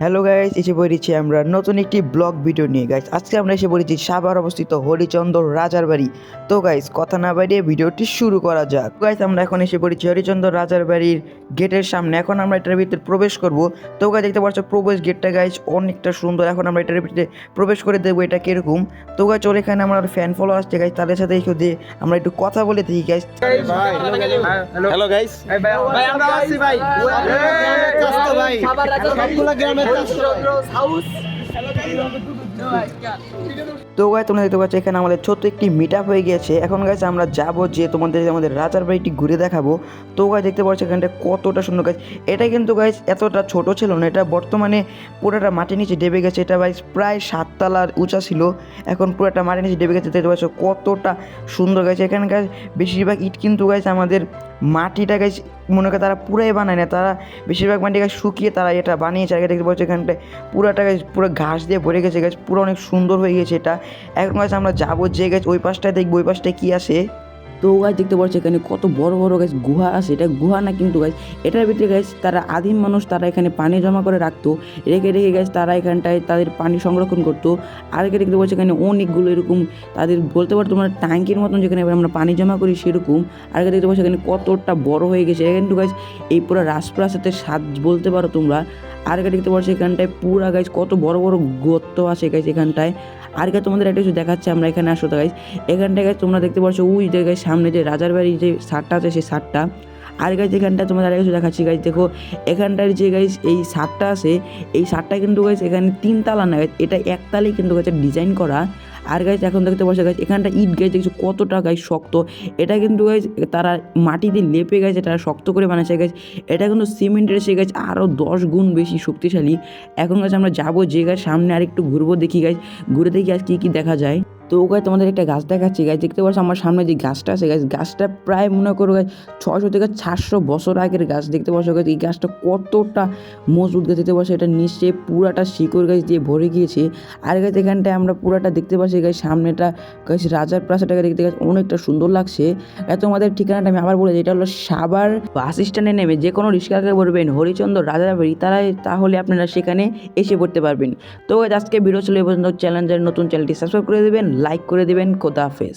Hello guys, এসে পড়েছি আমরা নতুন একটি ব্লগ ভিডিও নিয়ে। গাইস আজকে আমরা এসে পড়েছি সাভার অবস্থিত হরিচন্দ্র রাজার বাড়ি। তো গাইস কথা না বাড়িয়ে ভিডিওটি শুরু করা যাক। গাইস আমরা এখন এসে পড়েছি হরিচন্দ্র রাজার বাড়ির গেটের সামনে। এখন আমরা এটার ভিতরে প্রবেশ করব। তো গাইস দেখতে পাচ্ছ প্রবেশ গেটটা গাইস অনেকটা সুন্দর। এখন আমরা এটার ভিতরে প্রবেশ করে দেখবো এটা কিরকম। তো গাইস চলে এখানে আমার ফ্যান ফলো আসছে গাইস, তাদের সাথে একটু দিয়ে আমরা একটু কথা বলে দেখি গাইস। হ্যালো গাইস, ভাই আমরা আসছি ভাই, কাস্তো ভাই সবগুলা গ্রামের তো গাইস তোমরা দেখতে পাচ্ছ এখানে আমাদের ছোট্ট একটি মিট আপ হয়ে গিয়েছে। এখন গাইস আমরা যাবো যে আমাদের রাজার বাড়িটি ঘুরে দেখাবো। তো গাইস দেখতে পাচ্ছ এখানটা কতটা সুন্দর। গাইস এটা কিন্তু গাইস এতটা ছোট ছিল না, এটা বর্তমানে পুরোটা মাটির নিচে ডেবে গেছে। এটা গাইস প্রায় 7 তলার উঁচা ছিল, এখন পুরোটা মাটির নিচে ডেবে গেছে। দেখতে পাচ্ছ কতটা সুন্দর। গাইস এখানে গাইস বেশিরভাগ ইট কিন্তু গাইস আমাদের মাটিটা গাইস মনে করে তারা পুরাই বানায় না, তারা বেশিরভাগ মাটি গাছ শুকিয়ে তারা এটা বানিয়েছে। আগে দেখতে পাচ্ছ এখানটায় পুরাটা গাছ পুরো ঘাস দিয়ে ভরে গেছে, গাছ পুরো অনেক সুন্দর হয়ে গেছে এটা। এখন গাছ আমরা যাবো যে গাছ ওই পাশটায় দেখবো ওই পাশটায় কী আসে। তো গাছ দেখতে পাচ্ছ এখানে কত বড় বড় গাছ গুহা আছে। এটা গুহা না কিন্তু গাছ, এটার ভিতরে গাছ তারা আদিম মানুষ তারা এখানে পানি জমা করে রাখতো, রেখে রেখে গাছ তারা এখানটায় তাদের পানি সংরক্ষণ করতো। আর দেখতে পাচ্ছ এখানে অনেকগুলো এরকম তাদের বলতে পারো তোমরা ট্যাঙ্কির মতন যেখানে আমরা পানি জমা করি সেরকম। আর দেখতে পাচ্ছ এখানে কতটা বড় হয়ে গেছে। এখানে কিন্তু গাছ এই পুরো রাজপ্রাসাদের স্বাদ বলতে পারো তোমরা। আর দেখতে পাচ্ছ এখানটায় পুরা গাছ কত বড় বড় গর্ত আছে গাছ এখানটায়। আর তোমাদের একটা কিছু দেখাচ্ছে, আমরা এখানে আসো গাইস। এখানটায় গাছ তোমরা দেখতে পাচ্ছ ওই জায়গায় সামনে যে রাজার বাড়ির যে ছাদটা আছে সেই ছাদটা। আর গাছ যেখানটা তোমাদের আরেক কিছু দেখাচ্ছি গাছ, দেখো এখানটার যে গাইস এই ছাদটা আছে এই ছাদটা কিন্তু গাইস এখানে 3 তালা না, এটা 1 তালেই কিন্তু গাছের ডিজাইন করা। আর গাইস এখন দেখতে পাচ্ছ গাছ এখানটা ইট গাছ দেখছো কতটা গাছ শক্ত। এটা কিন্তু গাছ তারা মাটি দিয়ে লেপে গেছে, তারা শক্ত করে বানাচ্ছে গাছ। এটা কিন্তু সিমেন্টের সে গাছ আরও 10 গুণ বেশি শক্তিশালী। এখন গাছ আমরা যাবো যে গাছ সামনে আর একটু ঘুরবো, দেখি গাছ ঘুরে দেখি আজ কী কী দেখা যায়। তো গাছ তোমাদের একটা গাছ দেখাচ্ছি গাছ, দেখতে পাচ্ছ আমার সামনে যে গাছটা আছে গাছ, গাছটা প্রায় মনে করো গাছ 600 থেকে 700 বছর আগের গাছ। দেখতে পাচ্ছ গাছ এই গাছটা কতটা মজবুত গাছ, দেখতে পাচ্ছ এটা নিচে পুরাটা শিকড় গাছ দিয়ে ভরে গিয়েছে। আর গাছ এখানটায় আমরা পুরাটা দেখতে পাচ্ছি গাছ সামনেটা গাছ রাজার প্রাসাদটাকে দেখতে গাছ অনেকটা সুন্দর লাগছে। তোমাদের ঠিকানাটা আমি আবার বলে দিই, এটা হলো সাভার বাস স্ট্যান্ডে নেমে যে কোনো রিক্সাকে বলবেন হরিচন্দ্র রাজার বাড়ি, তাহলে আপনারা সেখানে এসে পড়তে পারবেন। তো আজকে ভিডিও ছিল এই পর্যন্ত। চ্যানেলের নতুন চ্যানেলটি সাবস্ক্রাইব করে দেবেন, লাইক করে দেবেন। খোদা হাফেজ।